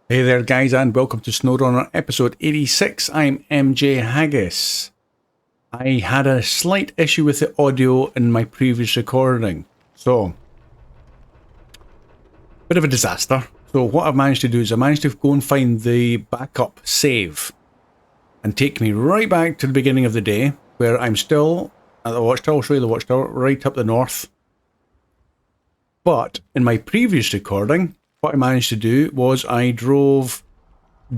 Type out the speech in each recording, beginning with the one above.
Hey there guys, and welcome to Snowrunner episode 86. I'm MJ Haggis. I had a slight issue with the audio in my previous recording, so bit of a disaster. So what I've managed to do is I managed to go and find the backup save and take me right back to the beginning of the day where I'm still at the watchtower. I'll show you the watchtower right up the north. But in my previous recording, what I managed to do was I drove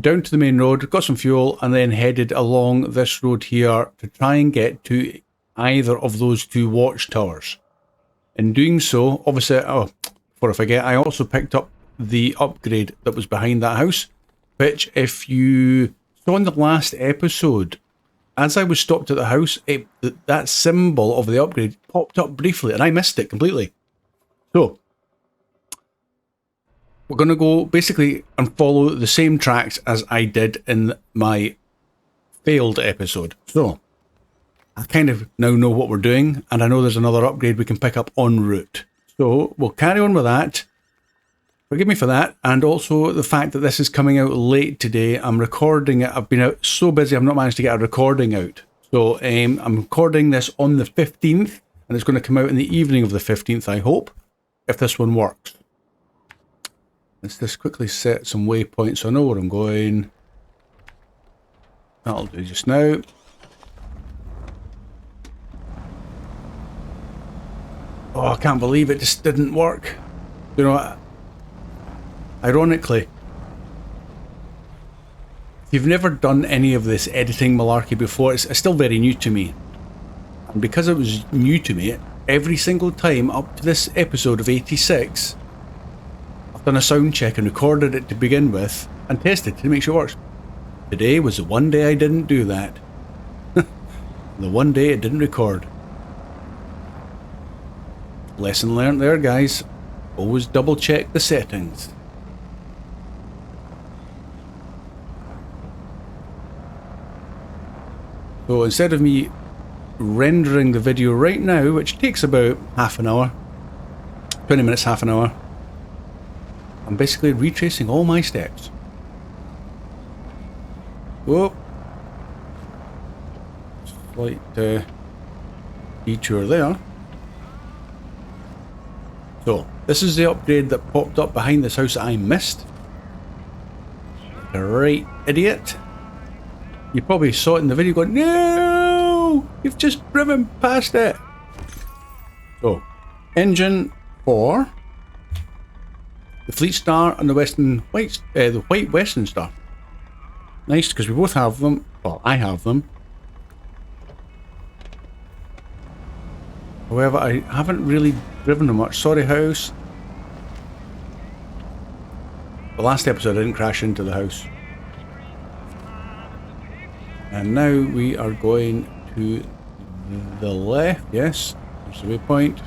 down to the main road, got some fuel, and then headed along this road here to try and get to either of those two watchtowers. In doing so, obviously, before I forget, I also picked up the upgrade that was behind that house, which if you saw in the last episode, as I was stopped at the house, that symbol of the upgrade popped up briefly, and I missed it completely. So, we're going to go basically and follow the same tracks as I did in my failed episode. So, I kind of now know what we're doing, and I know there's another upgrade we can pick up en route. So, we'll carry on with that. Forgive me for that, and also the fact that this is coming out late today. I'm recording it. I've been out so busy I've not managed to get a recording out. So, I'm recording this on the 15th, and it's going to come out in the evening of the 15th, I hope, if this one works. Let's just quickly set some waypoints so I know where I'm going. That'll do just now. Oh, I can't believe it just didn't work. You know, ironically, if you've never done any of this editing malarkey before, it's still very new to me. And because it was new to me, every single time up to this episode of 86, I've done a sound check and recorded it to begin with and tested to make sure it works. Today was the one day I didn't do that. The one day it didn't record. Lesson learned there, guys. Always double check the settings. So instead of me rendering the video right now, which takes about half an hour, 20 minutes, half an hour, I'm basically retracing all my steps. Whoa. Slight detour there. So, this is the upgrade that popped up behind this house that I missed. Right, idiot. You probably saw it in the video going, no! You've just driven past it. So, engine for the Fleet Star and the White Western Star. Nice, because we both have them. Well, I have them. However, I haven't really driven them much. Sorry, house. The last episode I didn't crash into the house. And now we are going to the left. Yes, there's the waypoint.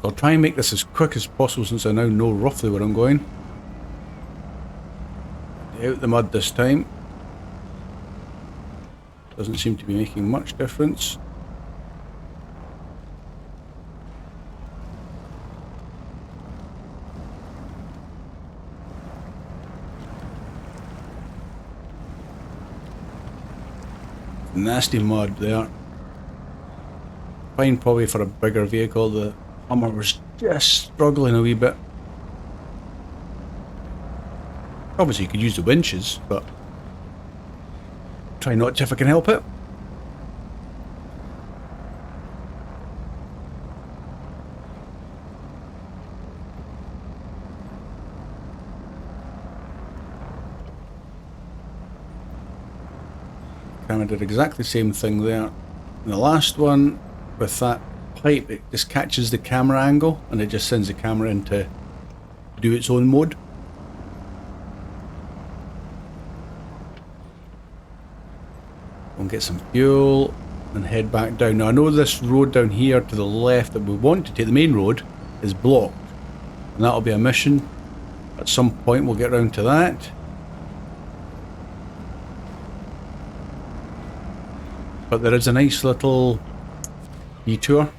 I'll try and make this as quick as possible since I now know roughly where I'm going. Out the mud this time. Doesn't seem to be making much difference. Nasty mud there. Fine probably for a bigger vehicle. The Hummer was just struggling a wee bit. Obviously you could use the winches, but try not to if I can help it. Camera did exactly the same thing there. And the last one with that pipe, it just catches the camera angle and it just sends the camera in to do its own mode. We'll get some fuel and head back down. Now I know this road down here to the left that we want to take, the main road, is blocked. And that'll be a mission. At some point we'll get round to that. But there is a nice little detour.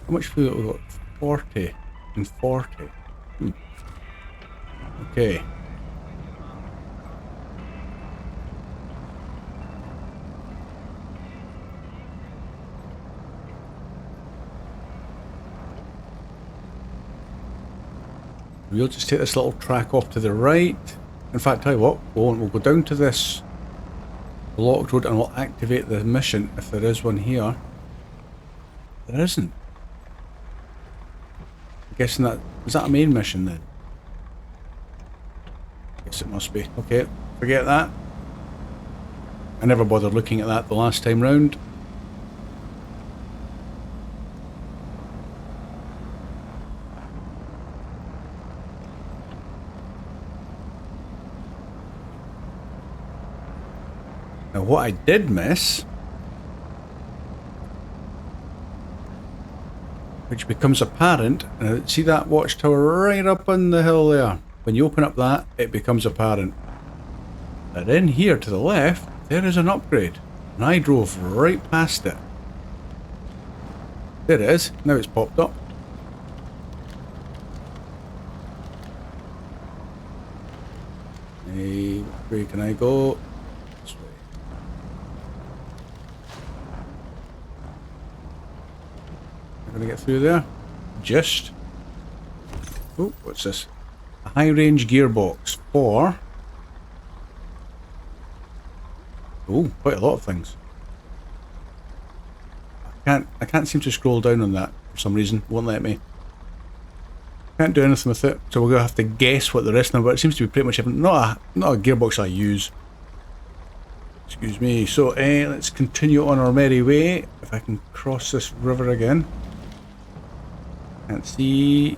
How much fuel have we got? 40 and 40. Okay. We'll just take this little track off to the right. In fact, tell you what, we'll go down to this blocked road and we'll activate the mission if there is one here. There isn't. I'm guessing that... Is that a main mission then? Guess it must be. Okay, forget that. I never bothered looking at that the last time round. Now what I did miss, which becomes apparent, see that watchtower right up on the hill there? When you open up that, it becomes apparent. And in here to the left, there is an upgrade. And I drove right past it. There it is. Now it's popped up. Hey, where can I go? This way. I'm gonna get through there. Just. Oh, what's this? A high range gearbox for... Oh, quite a lot of things. I can't seem to scroll down on that for some reason. Won't let me. Can't do anything with it, so we're gonna have to guess what the rest of them. But it seems to be pretty much not a gearbox I use. Excuse me. So let's continue on our merry way. If I can cross this river again. Can't see.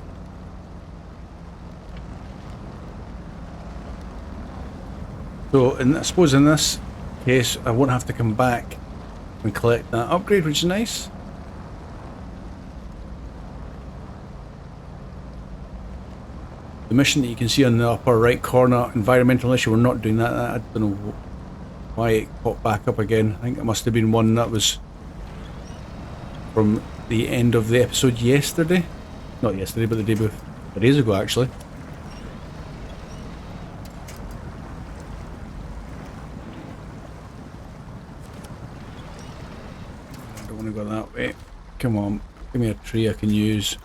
So, I suppose in this case, I won't have to come back and collect that upgrade, which is nice. The mission that you can see on the upper right corner, environmental issue, we're not doing that. I don't know why it popped back up again. I think it must have been one that was from the end of the episode yesterday. Not yesterday, but the day before, 2 days ago actually. I don't want to go that way. Come on, give me a tree I can use.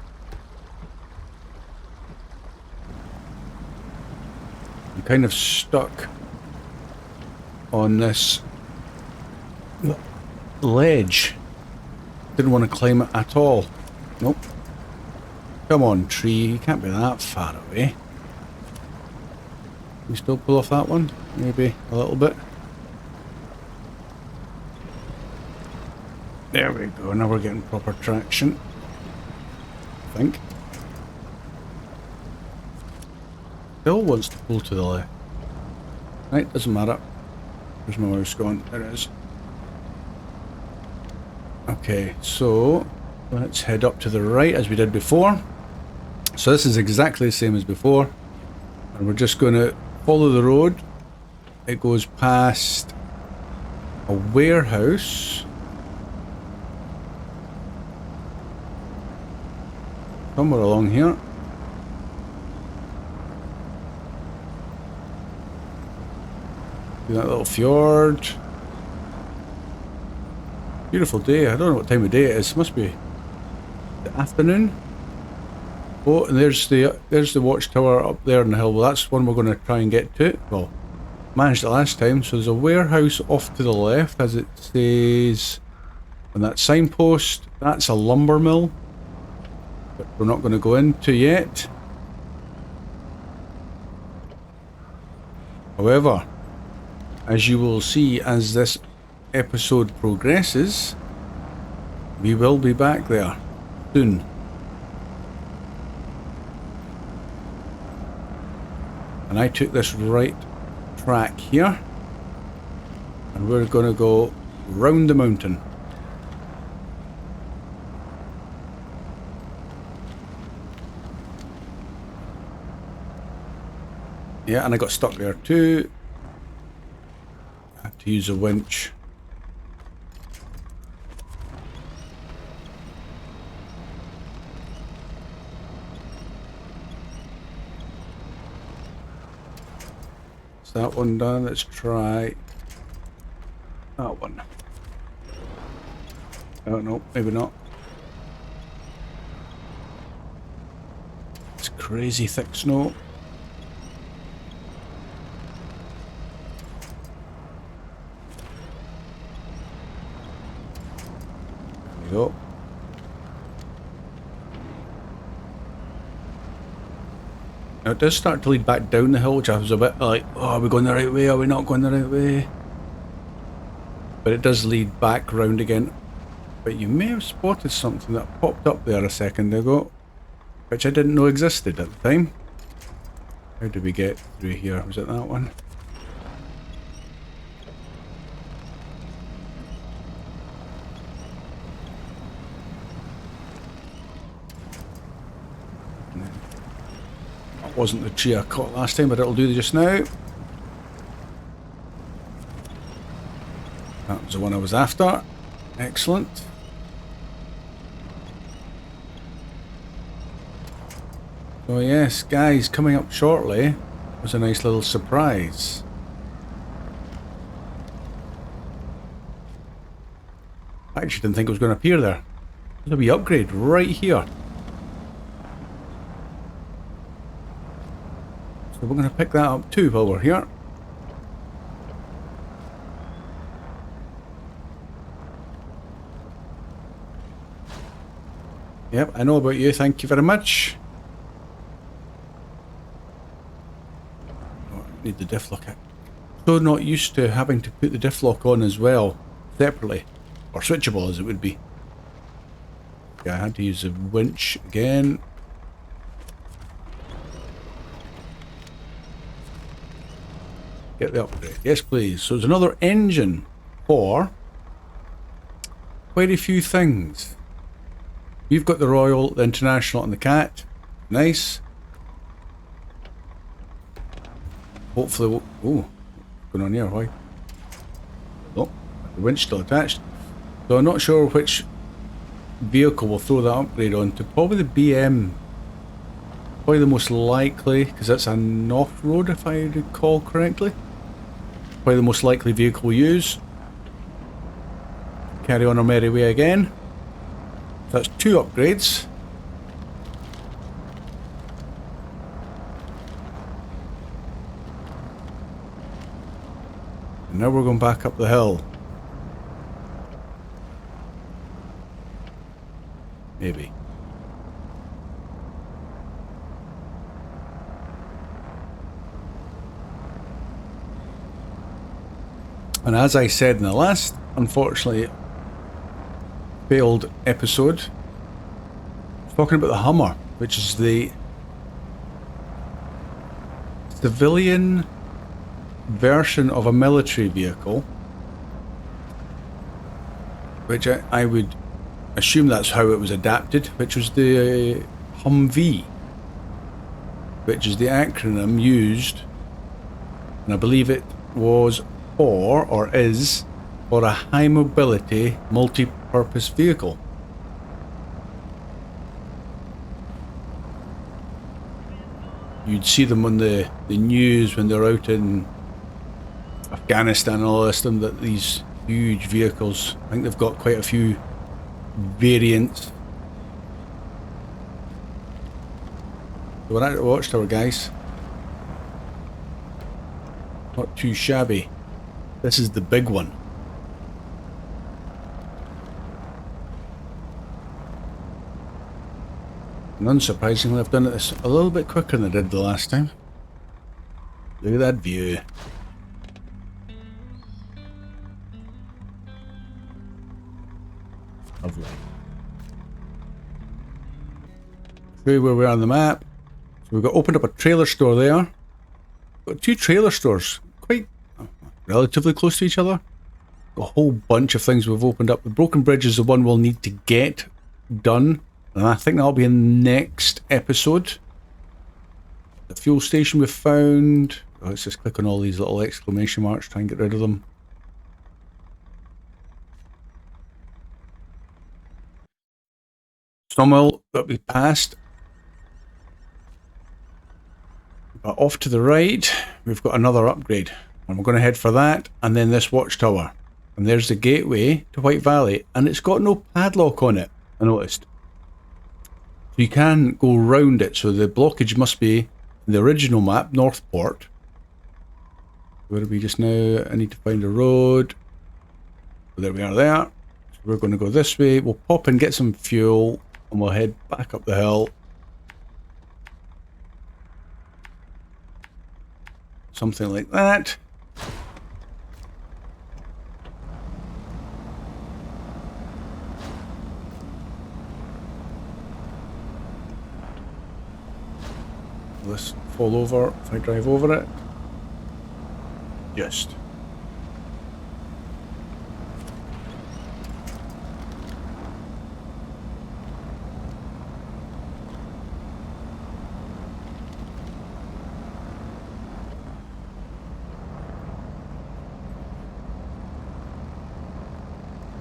I'm kind of stuck on this ledge. Didn't want to climb it at all. Nope. Come on, tree. You can't be that far away. Can we still pull off that one? Maybe a little bit. There we go. Now we're getting proper traction. I think. Still wants to pull to the left. Right, doesn't matter. Where's my mouse going? There it is. Okay, so let's head up to the right as we did before. So this is exactly the same as before. And we're just going to follow the road. It goes past a warehouse. Somewhere along here. That little fjord. Beautiful day. I don't know what time of day it is. Must be the afternoon. Oh, and there's the watchtower up there on the hill. Well, that's one we're going to try and get to. Well, managed it last time. So there's a warehouse off to the left, as it says on that signpost. That's a lumber mill, but we're not going to go into yet. However, as you will see as this episode progresses, we will be back there soon. And I took this right track here, and we're going to go round the mountain. Yeah, and I got stuck there too. I had to use a winch. that one done. Let's try that one. Oh no, maybe not. It's crazy thick snow. There we go. Now it does start to lead back down the hill, which I was a bit like, oh, are we going the right way? Are we not going the right way? But it does lead back round again. But you may have spotted something that popped up there a second ago, which I didn't know existed at the time. How did we get through here? Was it that one? That wasn't the tree I caught last time, but it'll do just now. That was the one I was after. Excellent. So yes, guys, coming up shortly was a nice little surprise. I actually didn't think it was going to appear there. There's a wee upgrade right here. So we're going to pick that up too while we're here. Yep, I know about you, thank you very much. Oh, I need the diff lock. So not used to having to put the diff lock on as well, separately. Or switchable as it would be. Yeah, I had to use the winch again. Get the upgrade. Yes, please. So it's another engine for quite a few things. You've got the Royal, the International, and the Cat. Nice. Hopefully we'll... Oh, what's going on here? Why? Oh, the winch still attached. So I'm not sure which vehicle will throw that upgrade on to. Probably the BM. Probably the most likely, because that's an off-road if I recall correctly. Probably the most likely vehicle we'll use. Carry on our merry way again. That's 2 upgrades. And now we're going back up the hill. Maybe. And as I said in the last, unfortunately, failed episode, talking about the Hummer, which is the civilian version of a military vehicle, which I would assume that's how it was adapted, which was the Humvee, which is the acronym used, and I believe it was for, or is, for a high mobility multi-purpose vehicle. You'd see them on the news when they're out in Afghanistan and all this, that these huge vehicles, I think they've got quite a few variants. So we're at the watchtower, guys. Not too shabby. This is the big one. And unsurprisingly, I've done this a little bit quicker than I did the last time. Look at that view. Lovely. Show you where we are on the map. So we've got opened up a trailer store there. Got 2 trailer stores, quite relatively close to each other. Got a whole bunch of things we've opened up. The Broken Bridge is the one we'll need to get done, and I think that'll be in the next episode. The fuel station we've found. Oh, let's just click on all these little exclamation marks, try and get rid of them. Sawmill that we passed. But off to the right, we've got another upgrade. And we're going to head for that, and then this watchtower. And there's the gateway to White Valley, and it's got no padlock on it, I noticed. So you can go round it, so the blockage must be in the original map, Northport. Where are we just now? I need to find a road. There we are there. So we're going to go this way. We'll pop and get some fuel, and we'll head back up the hill. Something like that. Will this fall over if I drive over it? Just.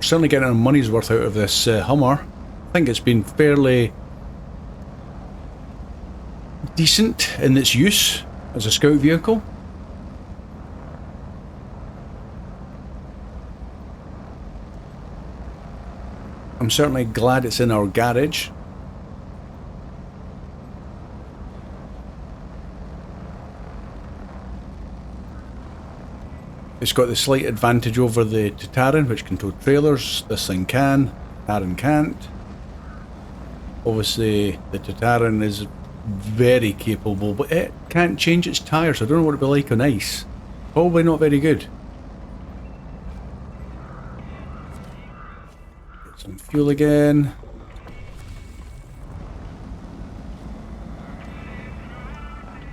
Certainly getting our money's worth out of this Hummer. I think it's been fairly decent in its use as a scout vehicle. I'm certainly glad it's in our garage. It's got the slight advantage over the Tataran, which can tow trailers. This thing can, Tataran can't. Obviously, the Tataran is very capable, but it can't change its tyres. I don't know what it'd be like on ice. Probably not very good. Get some fuel again.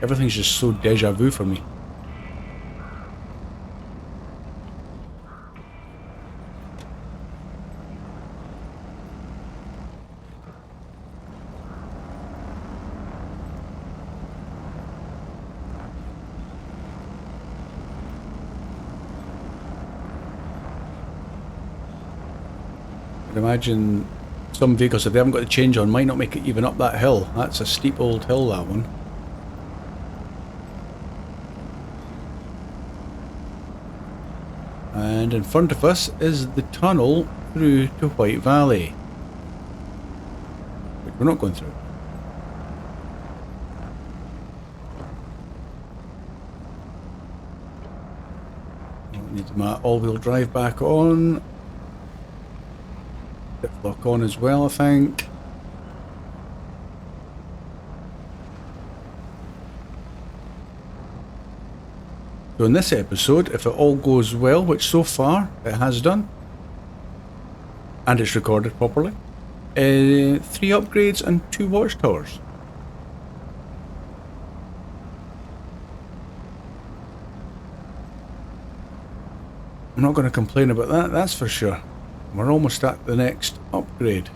Everything's just so deja vu for me. I'd imagine some vehicles, if they haven't got the change on, might not make it even up that hill. That's a steep old hill, that one. And in front of us is the tunnel through to White Valley, which we're not going through. I need my all-wheel drive back on. Lock on as well, I think. So in this episode, if it all goes well, which so far it has done, and it's recorded properly, 3 upgrades and 2 watchtowers. I'm not going to complain about that, that's for sure. We're almost at the next upgrade.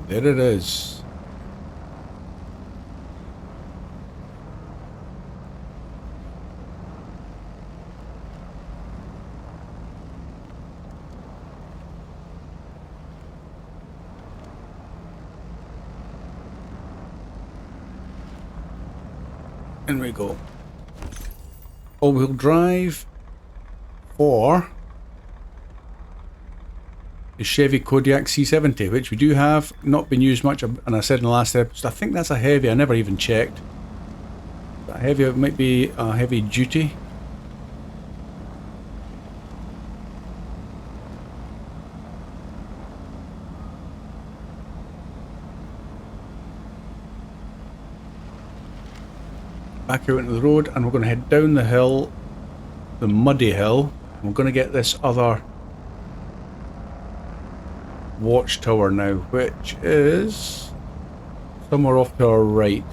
There it is. In we go. All-wheel drive for the Chevy Kodiak C70, which we do have, not been used much, and I said in the last episode, I think that's a heavy, I never even checked. That heavy, it might be a heavy duty. Back out into the road, and we're going to head down the hill, the muddy hill. We're going to get this other watchtower now, which is somewhere off to our right.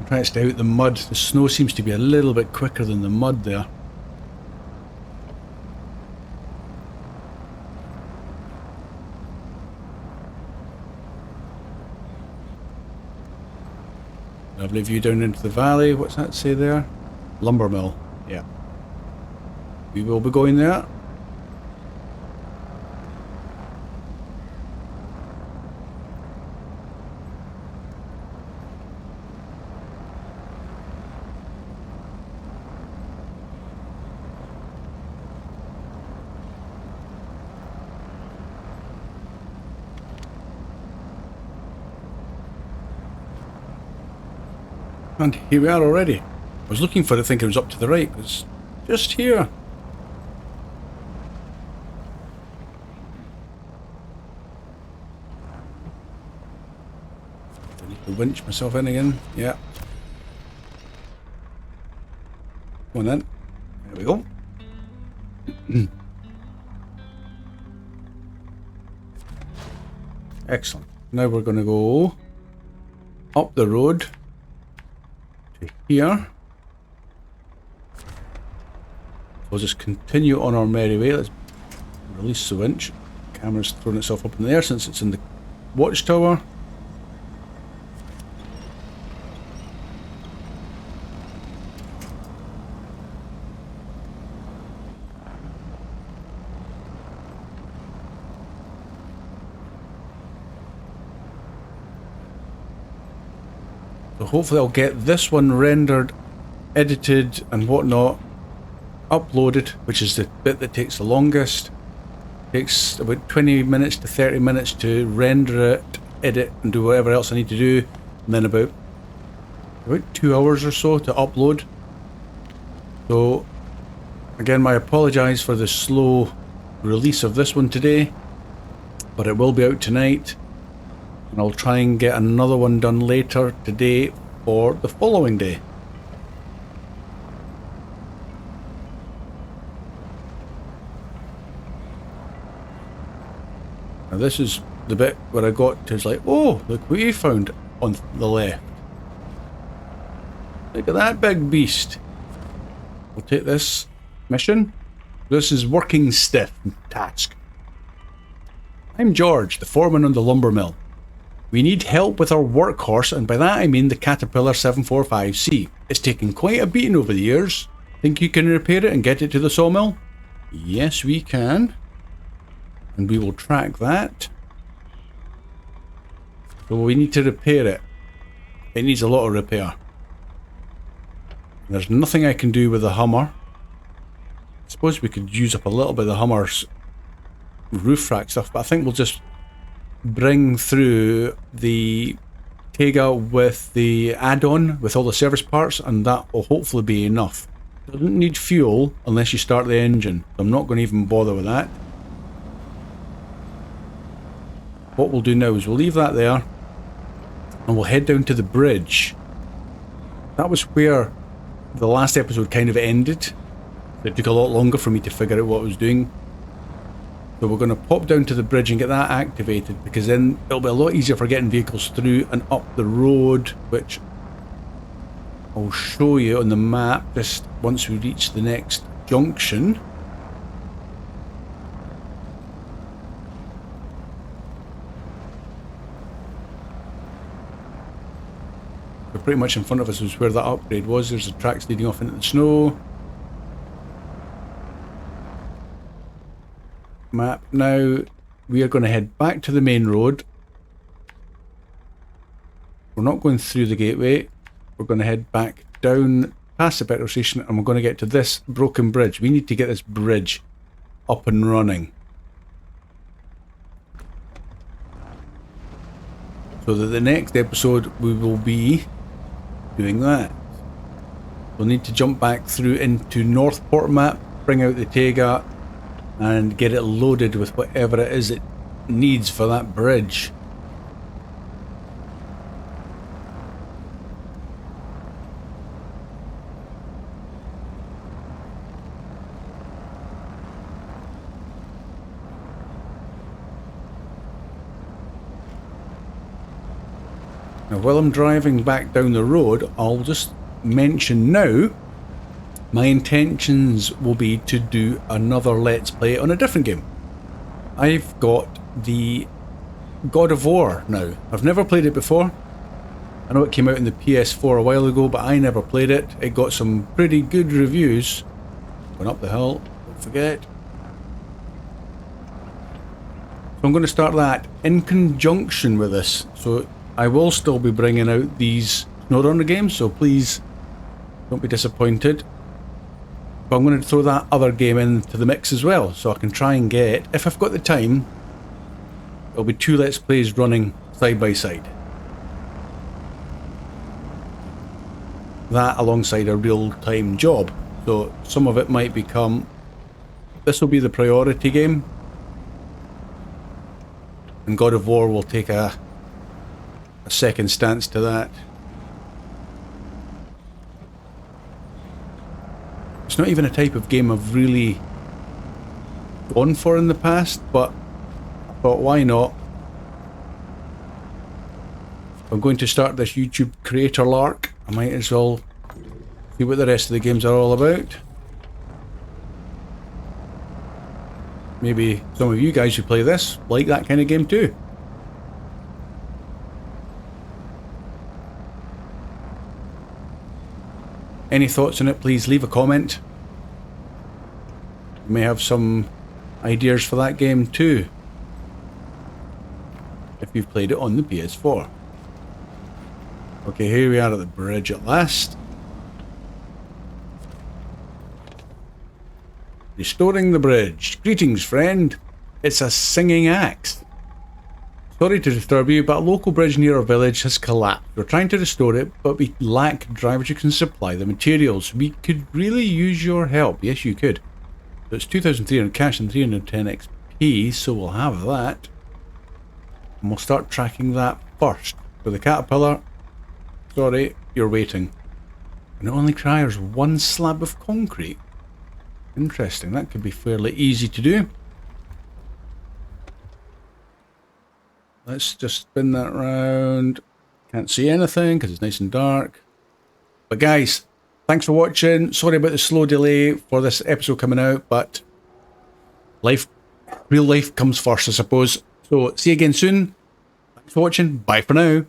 I'm trying to stay out the mud. The snow seems to be a little bit quicker than the mud there. Lovely view down into the valley. What's that say there? Lumber mill. Yeah. We will be going there. And here we are already. I was looking for it thinking it was up to the right, but it's just here. I need to winch myself in again. Yeah. Come on then. There we go. Excellent. Now we're going to go up the road to here. We'll just continue on our merry way. Let's release the winch. Camera's thrown itself up in the air since it's in the watchtower. So hopefully I'll get this one rendered, edited and whatnot, uploaded, which is the bit that takes the longest. Takes about 20 minutes to 30 minutes to render it, edit and do whatever else I need to do, and then about 2 hours or so to upload. So again, my apologies for the slow release of this one today, but it will be out tonight. And I'll try and get another one done later today or the following day. Now this is the bit where I got to, it's like, oh, look what you found on the left. Look at that big beast. We'll take this mission. This is working stiff task. I'm George, the foreman on the lumber mill. We need help with our workhorse, and by that I mean the Caterpillar 745C. It's taken quite a beating over the years. Think you can repair it and get it to the sawmill? Yes, we can. And we will track that. So we need to repair it. It needs a lot of repair. There's nothing I can do with the Hummer. I suppose we could use up a little bit of the Hummer's roof rack stuff, but I think we'll just bring through the Tega with the add-on with all the service parts, and that will hopefully be enough. Doesn't need fuel unless you start the engine. I'm not going to even bother with that. What we'll do now is we'll leave that there and we'll head down to the bridge. That was where the last episode kind of ended. It took a lot longer for me to figure out what I was doing. So we're going to pop down to the bridge and get that activated, because then it'll be a lot easier for getting vehicles through and up the road, which I'll show you on the map just once we reach the next junction. We're pretty much in front of us is where that upgrade was. There's the tracks leading off into the snow. Map. Now we are going to head back to the main road. We're not going through the gateway. We're going to head back down past the petrol station, and we're going to get to this broken bridge. We need to get this bridge up and running so that the next episode we will be doing that. We'll need to jump back through into Northport map, bring out the Tega and get it loaded with whatever it is it needs for that bridge. Now while I'm driving back down the road, I'll just mention now my intentions will be to do another Let's Play on a different game. I've got the God of War now. I've never played it before. I know it came out in the PS4 a while ago, but I never played it. It got some pretty good reviews. Going up the hill, don't forget. So I'm going to start that in conjunction with this. So I will still be bringing out these Snowrunner games, so please don't be disappointed. But I'm going to throw that other game into the mix as well, so I can try and get, if I've got the time, it'll be 2 Let's Plays running side by side. That alongside a real-time job. So some of it might become, this will be the priority game, and God of War will take a second stance to that. It's not even a type of game I've really gone for in the past, but I thought, why not? If I'm going to start this YouTube creator lark, I might as well see what the rest of the games are all about. Maybe some of you guys who play this like that kind of game too. Any thoughts on it, please leave a comment. You may have some ideas for that game too, if you've played it on the PS4. Okay, here we are at the bridge at last. Restoring the bridge. Greetings, friend. It's a singing axe. Sorry to disturb you, but a local bridge near our village has collapsed. We're trying to restore it, but we lack drivers who can supply the materials. We could really use your help. Yes, you could. So it's 2,300 cash and 310 XP, so we'll have that. And we'll start tracking that first. For the caterpillar, sorry, you're waiting. And it only requires 1 slab of concrete. Interesting, that could be fairly easy to do. Let's just spin that round. Can't see anything because it's nice and dark. But guys, thanks for watching. Sorry about the slow delay for this episode coming out, but real life comes first, I suppose. So see you again soon. Thanks for watching. Bye for now.